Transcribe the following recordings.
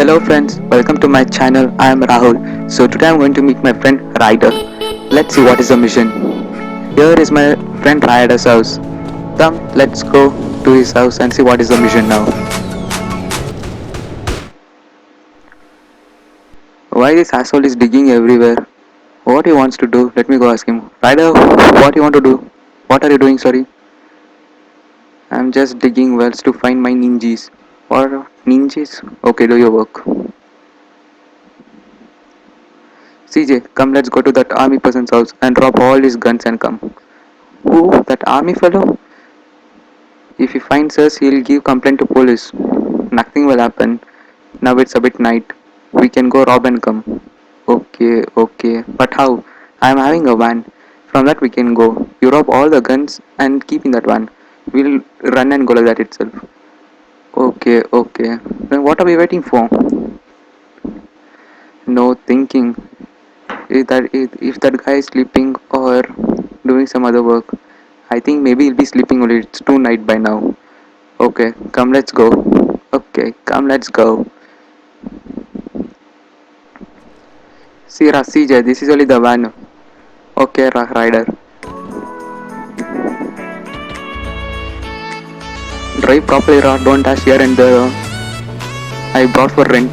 Hello friends, welcome to my channel. I am Rahul. So today I'm going to meet my friend Ryder. Let's see what is the mission. Here is my friend Ryder's house. Come, let's go to his house and see what is the mission now. Why this asshole is digging everywhere? What he wants to do? Let me go ask him. Ryder, what you want to do? What are you doing? Sorry. I'm just digging wells to find my ninjas. What ninjas? Okay, do your work. CJ, come let's go to that army person's house and drop all his guns and come. Who? That army fellow? If he finds us, he'll give complaint to police. Nothing will happen. Now it's a bit night. We can go rob and come. Okay, okay. But how? I'm having a van. From that we can go. You rob all the guns and keep in that van. We'll run and go like that itself. Okay, okay. Then what are we waiting for? No thinking. If that guy is sleeping or doing some other work, I think maybe he'll be sleeping only. It's too night by now. Okay, come let's go. Okay, come let's go. See CJ, this is only the van. Okay, Rider. Drive properly, Ra. Don't dash here and there. I brought for rent.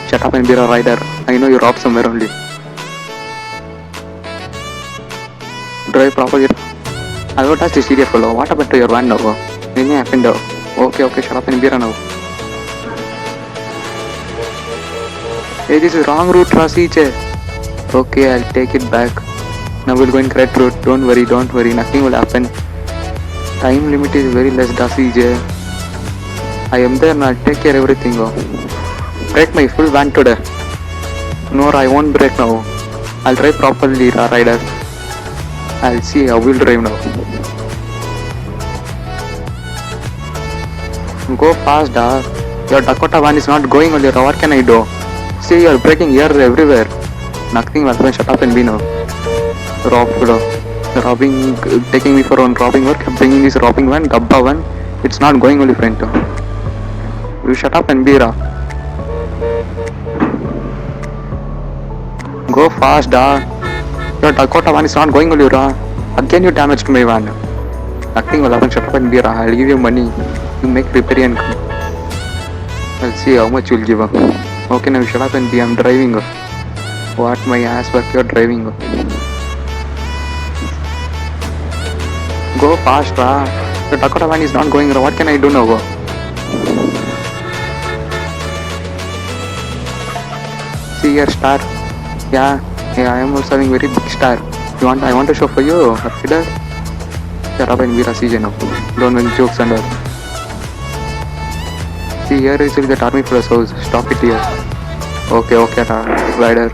Shut up and be a rider. I know you robbed somewhere only. Drive properly. I don't touch this idiot fellow. What happened to your van now? Anything happened now? Okay, okay, shut up and be a now. Hey, this is wrong route, Ra CJ. Okay, I'll take it back. Now we'll go in correct route. Don't worry, nothing will happen. Time limit is very less, CJ. I am there and I'll take care of everything. Break my full van today. No, I won't break now. I'll drive properly, Rider. I'll see how we'll drive now. Go fast, Your Dakota van is not going only. What can I do? See, you're breaking here everywhere. Nothing will happen. Shut up and be now. Robbing, taking me for one robbing work, bringing this robbing van, Dabba van. It's not going only, friend. You shut up and be Ra. Go fast, Your Dakota van is not going only, Ra. Again you damaged my van. Nothing will happen. Shut up and be Ra. I'll give you money. You make repair and come. I'll see how much you'll give up. Okay, now shut up and be. I'm driving. What my ass work you're driving. Go fast, Ra. The Dakota van is not going. What can I do now? See your star. Yeah, I am also having very big star. I want to show for you. Consider. Shut up and be a CJ now. Don't make jokes and all. See, here is the army plus house. Stop it here. Okay, Rider.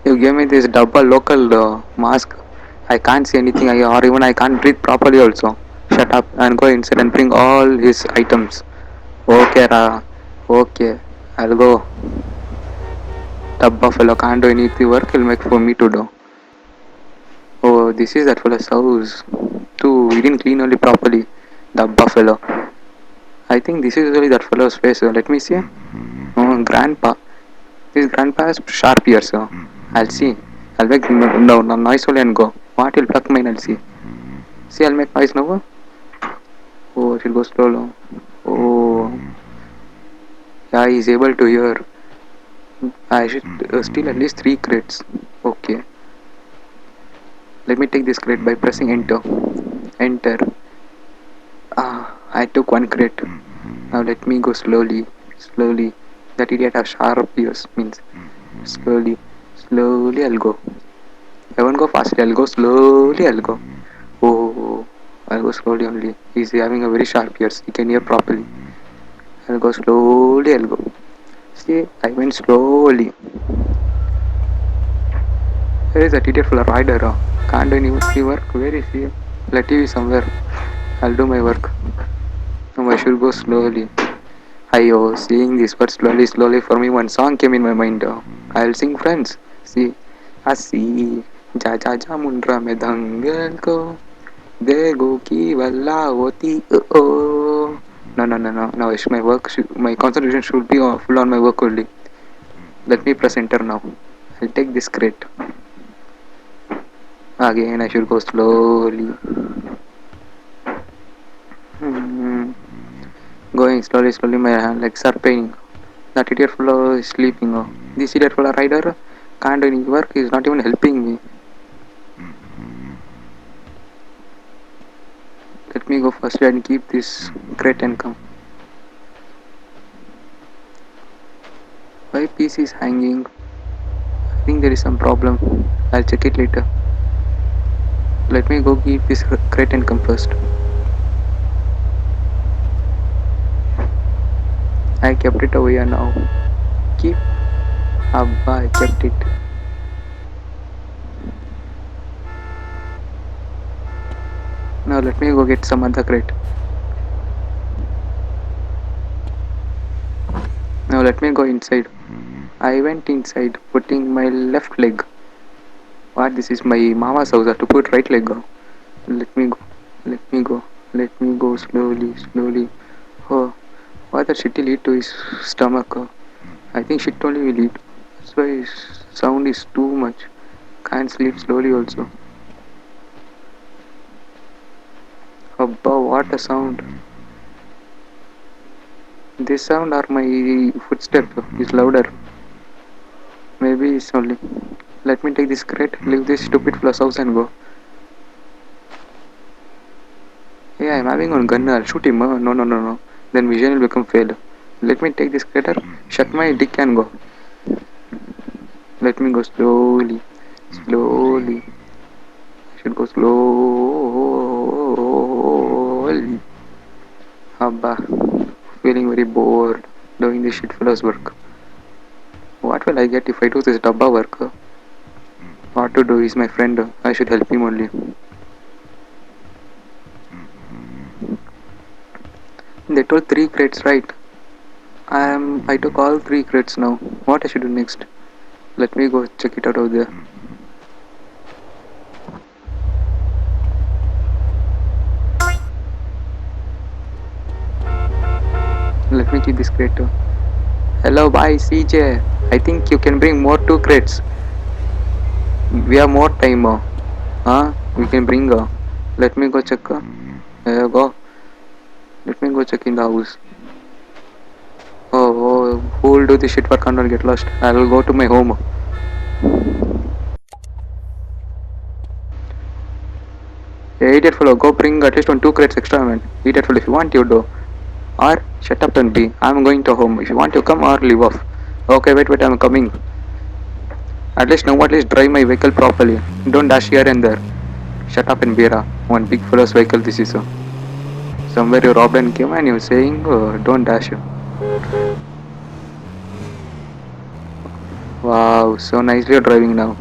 You gave me this double local mask. I can't see anything, or even I can't breathe properly also. Shut up and go inside and bring all his items. Okay, okay, I'll go. Dabba fellow can't do anything work, he'll make for me to do. Oh, this is that fellow's house. Too, we didn't clean only properly. Dabba fellow. I think this is only that fellow's face. Let me see. Oh, grandpa. This grandpa has sharp ears. I'll see. I'll make noise only and go. What will pluck mine? I'll see. See, I'll make noise now. Oh, it will go slow. Oh, yeah, he's able to hear. I should steal at least 3 crates. Okay. Let me take this crate by pressing enter. Enter. I took 1 crate. Now let me go slowly. That idiot has sharp ears. Means slowly I'll go. I won't go fastly. I'll go slowly. I'll go. Oh, I'll go slowly only. He's having a very sharp ears. He can hear properly. I'll go slowly. I'll go. See, I went slowly. Where is that idiot for a rider? Can't do any work. Where is he? Let TV somewhere. I'll do my work. Now I should go slowly. Ayo, seeing this but slowly for me one song came in my mind. I'll sing friends. See, Asi, ja mundra में दंगल को देगो की वल्ला होती ओ No, no, no, no, no. It's my work. My concentration should be full on my work only. Let me press enter now. I'll take this crate. Again, I should go slowly. Hmm. Going slowly, slowly. My legs are paining. That idiot fellow is sleeping. Oh. This idiot fellow rider can't do any work. He's not even helping me. Let me go first and keep this crate and come. Why PC is hanging? I think there is some problem. I'll check it later. Let me go keep this crate and come first. I kept it over here now. Keep. Abba, I kept it. Now let me go get some other crate. Now let me go inside. I went inside putting my left leg. What? This is my mama's house. I have to put right leg. Let me go. Let me go. Let me go slowly, slowly. Oh, what the shit will eat to his stomach? I think shit only will eat. That's why his sound is too much. Can't sleep slowly also. Abba, what a sound. This sound or my footstep is louder. Maybe it's only. Let me take this crate, leave this stupid plus house and go. Hey, I'm having one gun. I'll shoot him. No, no, no, no. Then vision will become fail. Let me take this crater, shut my dick and go. Let me go slowly. Slowly. I should go slowly. Abba. Feeling very bored doing this shit fellow's work. What will I get if I do this dabba work? What to do is my friend. I should help him only. They told three crates, right? I took all three crates now. What I should do next? Let me go check it out over there. Let me keep this crate too. Hello, bye CJ. I think you can bring more two crates. We have more time. We can bring. Let me go check. There you go. Let me go check in the house. Who will do this shit work and not get lost? I will go to my home. Hey, idiot fellow, go bring at least one two crates extra, man. Idiot fellow, if you want, you do. Or shut up and be. I'm going to home. If you want, you come or leave off. Okay, wait, wait, I'm coming. At least now, at least drive my vehicle properly. Don't dash here and there. Shut up and beera. One big fellow's vehicle this is. Somewhere you robbed and came and you're saying, don't dash. Wow, so nicely you're driving now.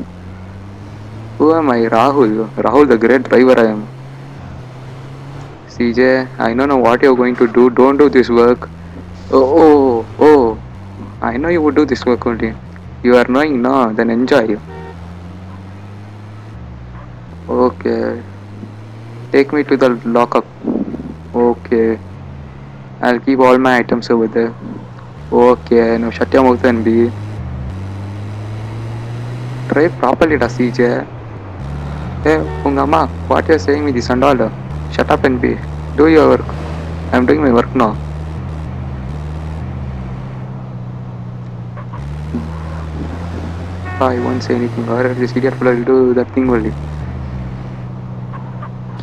Who am I? Rahul. Rahul, the great driver I am. CJ, I don't know what you're going to do. Don't do this work. Oh. I know you would do this work only. You are knowing, no? Then enjoy. Okay. Take me to the lockup. Okay. I'll keep all my items over there. Okay. Now shut your mouth and be. Drive properly, da CJ. Hey, Pungama, what you're saying with this and all? Shut up and be. Do your work. I'm doing my work now. I won't say anything, or this idiot will do that thing only.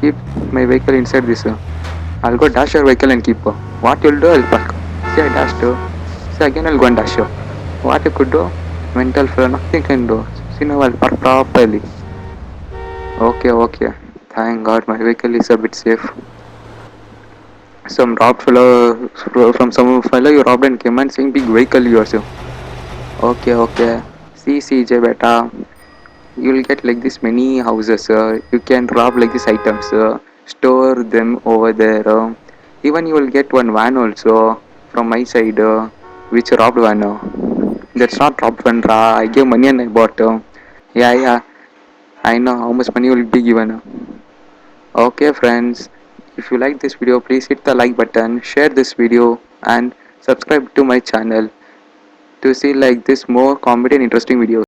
Keep my vehicle inside this. I'll go dash your vehicle and keep. What you'll do, I'll park. See, I dashed. See, again, I'll go and dash. What you could do, mental fellow, nothing can do. See, now I'll park properly. Okay. Thank God, my vehicle is a bit safe. Some robbed fellow, from some fellow you robbed and came and saying big vehicle yours. Okay. See, CJ, beta. You'll get like this many houses. You can rob like these items, store them over there. Even you will get one van also from my side, which robbed van. That's not robbed van, I gave money and I bought. Yeah. I know how much money will be given. Okay, friends. If you like this video, please hit the like button, share this video, and subscribe to my channel to see like this more comedy and interesting videos.